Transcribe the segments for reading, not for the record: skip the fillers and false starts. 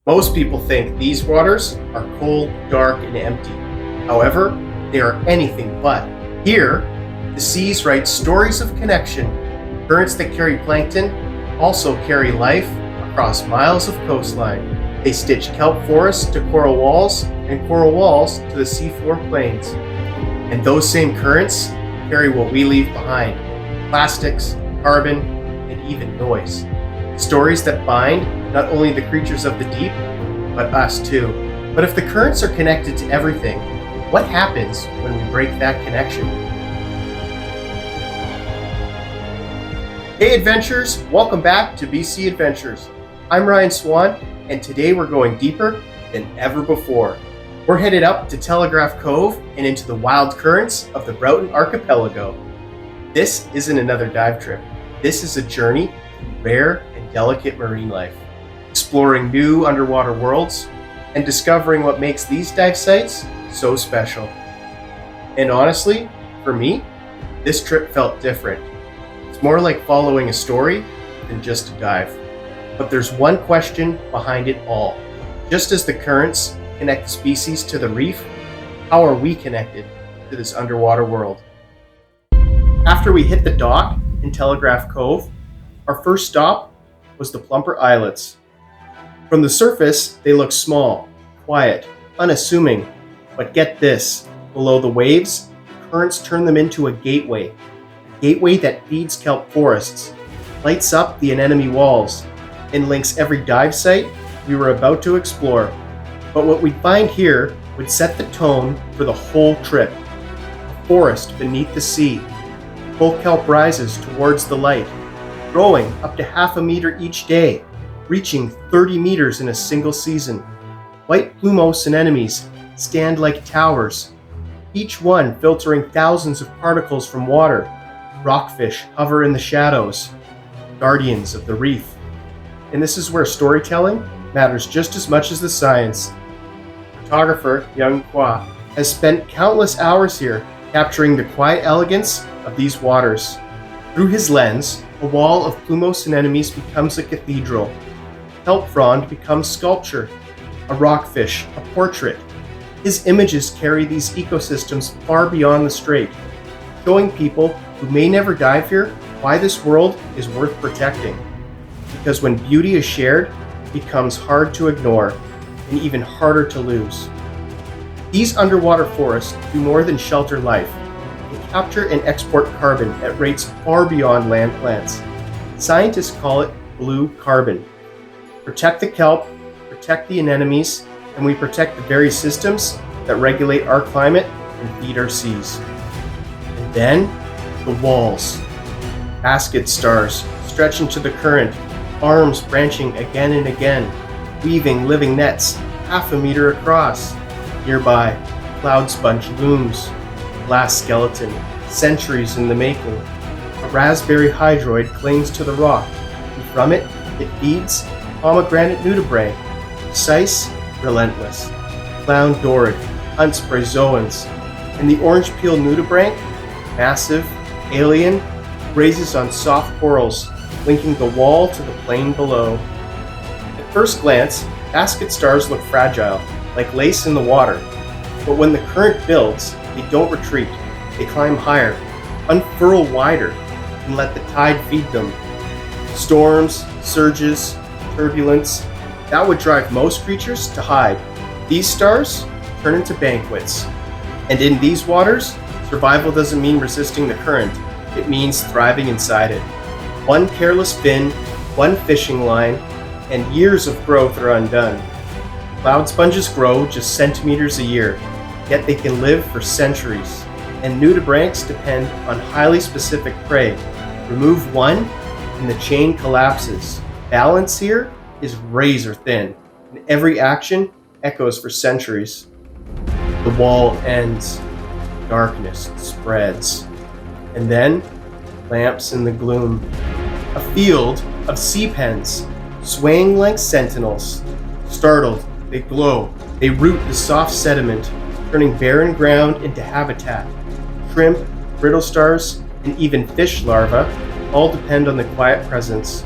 Most people think these waters are cold, dark, and empty. However, they are anything but. Here, the seas write stories of connection. Currents that carry plankton also carry life across miles of coastline. They stitch kelp forests to coral walls and coral walls to the seafloor plains. And those same currents carry what we leave behind: plastics, carbon, and even noise. Stories that bind not only the creatures of the deep, but us too. But if the currents are connected to everything, what happens when we break that connection? Hey adventurers, welcome back to BC Adventures. I'm Ryan Swan, and today we're going deeper than ever before. We're headed up to Telegraph Cove and into the wild currents of the Broughton Archipelago. This isn't another dive trip. This is a journey through rare and delicate marine life, exploring new underwater worlds and discovering what makes these dive sites so special. And honestly, for me, this trip felt different. It's more like following a story than just a dive. But there's one question behind it all. Just as the currents connect the species to the reef, how are we connected to this underwater world? After we hit the dock in Telegraph Cove, our first stop was the Plumper Islets. From the surface, they look small, quiet, unassuming, but get this, below the waves, currents turn them into a gateway that feeds kelp forests, lights up the anemone walls, and links every dive site we were about to explore. But what we'd find here would set the tone for the whole trip. A forest beneath the sea. Full kelp rises towards the light, growing up to half a meter each day, reaching 30 meters in a single season. White plumose anemones stand like towers, each one filtering thousands of particles from water. Rockfish hover in the shadows, guardians of the reef. And this is where storytelling matters just as much as the science. Photographer young Kuah has spent countless hours here capturing the quiet elegance of these waters. Through his lens, a wall of plumose anemones becomes a cathedral. Kelp frond becomes sculpture, a rockfish, a portrait. His images carry these ecosystems far beyond the strait, showing people who may never dive here why this world is worth protecting. Because when beauty is shared, it becomes hard to ignore and even harder to lose. These underwater forests do more than shelter life. They capture and export carbon at rates far beyond land plants. Scientists call it blue carbon. Protect the kelp, protect the anemones, and we protect the very systems that regulate our climate and feed our seas. And then, the walls. Basket stars stretch into the current, arms branching again and again, weaving living nets half a meter across. Nearby, cloud sponge looms, glass skeleton, centuries in the making. A raspberry hydroid clings to the rock, and from it feeds pomegranate nudibranch, precise, relentless. Clown dorid hunts bryozoans, and the orange peel nudibranch, massive, alien, grazes on soft corals, linking the wall to the plain below. At first glance, basket stars look fragile, like lace in the water. But when the current builds, they don't retreat. They climb higher, unfurl wider, and let the tide feed them. Storms, surges, turbulence, that would drive most creatures to hide. These stars turn into banquets. And in these waters, survival doesn't mean resisting the current. It means thriving inside it. One careless fin, one fishing line, and years of growth are undone. Cloud sponges grow just centimeters a year, yet they can live for centuries. And nudibranchs depend on highly specific prey. Remove one, and the chain collapses. Balance here is razor thin, and every action echoes for centuries. The wall ends. Darkness spreads. And then, lamps in the gloom. A field of sea pens, swaying like sentinels. Startled, they glow. They root the soft sediment, turning barren ground into habitat. Shrimp, brittle stars, and even fish larvae all depend on the quiet presence.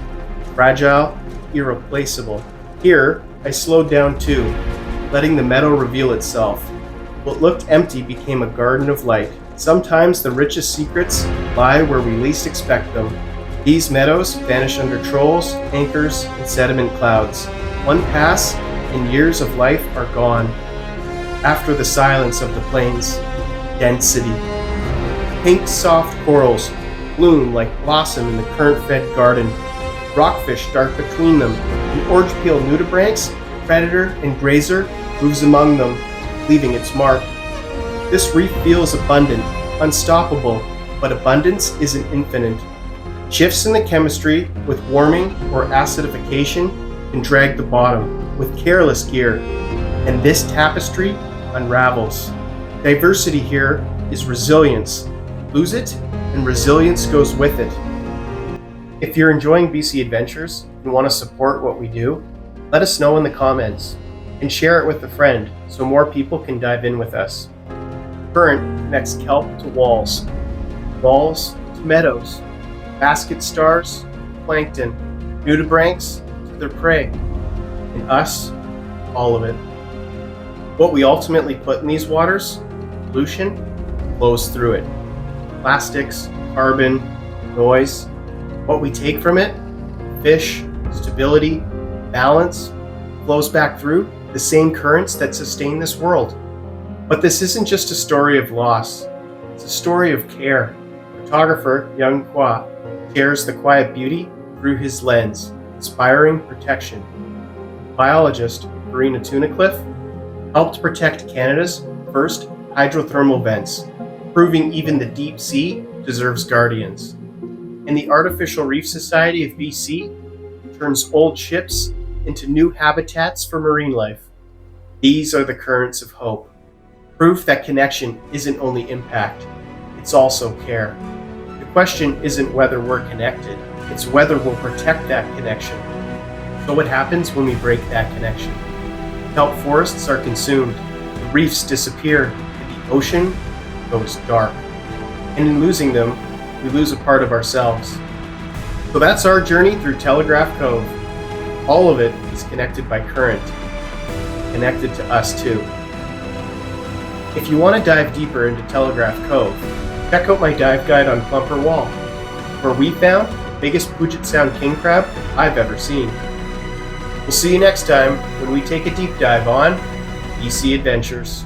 Fragile, irreplaceable. Here, I slowed down too, letting the meadow reveal itself. What looked empty became a garden of light. Sometimes the richest secrets lie where we least expect them. These meadows vanish under trolls, anchors, and sediment clouds. One pass, and years of life are gone. After the silence of the plains, density. Pink soft corals bloom like blossom in the current-fed garden. Rockfish dart between them. An orange-peel nudibranchs, predator and grazer, moves among them, leaving its mark. This reef feels abundant, unstoppable, but abundance isn't infinite. Shifts in the chemistry with warming or acidification can drag the bottom with careless gear, and this tapestry unravels. Diversity here is resilience. Lose it, and resilience goes with it. If you're enjoying BC Adventures and want to support what we do, let us know in the comments and share it with a friend so more people can dive in with us. Current connects kelp to walls, walls to meadows, basket stars to plankton, nudibranchs to their prey, and us, all of it. What we ultimately put in these waters, pollution, flows through it. Plastics, carbon, noise. What we take from it, fish, stability, balance, flows back through the same currents that sustain this world. But this isn't just a story of loss, it's a story of care. Photographer young Kuah shares the quiet beauty through his lens, inspiring protection. Biologist Marina Tunnicliffe helped protect Canada's first hydrothermal vents, proving even the deep sea deserves guardians. And the Artificial Reef Society of BC turns old ships into new habitats for marine life. These are the currents of hope. Proof that connection isn't only impact, it's also care. The question isn't whether we're connected, it's whether we'll protect that connection. So what happens when we break that connection? Kelp forests are consumed, the reefs disappear, and the ocean goes dark. And in losing them, we lose a part of ourselves. So that's our journey through Telegraph Cove. All of it is connected by current, connected to us too. If you want to dive deeper into Telegraph Cove, check out my dive guide on Plumper Wall, where we found the biggest Puget Sound king crab I've ever seen. We'll see you next time when we take a deep dive on BC Adventures.